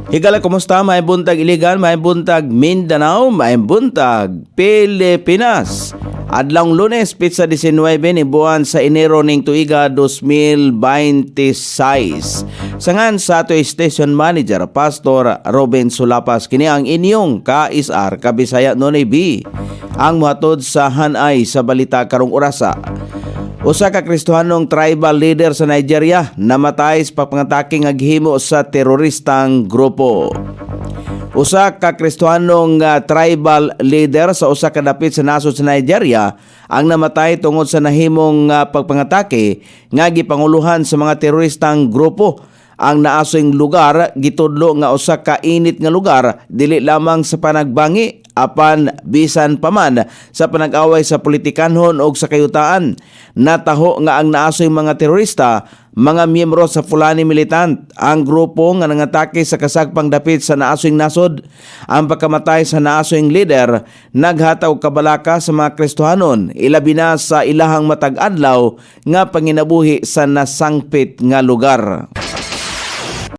Higala, kumusta? May buntag Iligan, may buntag Mindanao, may buntag Pilipinas. Adlang Lunes, pizza 19 ni buwan sa Enero ning tuiga 2026. Sangan sa ato station manager, Pastor Robin Sulapas, kini ang inyong ka-isar, Kabisaya Nonay B. Ang muhatod sa hanay sa balita karong orasa. Usa ka Kristohanong tribal leader sa Nigeria namatay sa pagpangatake nga gihimo sa teroristang grupo. Usa ka Kristohanong tribal leader sa usa ka dapit sa nasod sa Nigeria ang namatay tungod sa nahimong pagpangatake nga gipanguluhan sa mga teroristang grupo. Ang naasoing lugar gitudlo nga usa ka init nga lugar dili lamang sa panagbangi apan bisan pa man sa panag-away sa politikanhon o sa kayutaan. Nataho nga ang naasoy mga terorista, mga miyembro sa Fulani Militant, ang grupo nga nangatake sa kasagpang dapit sa naasoing nasod. Ang pagkamatay sa naasoing leader naghataw kabalaka sa mga Kristohanon, ilabi na sa ilahang matag-adlaw nga panginabuhi sa nasangpit nga lugar.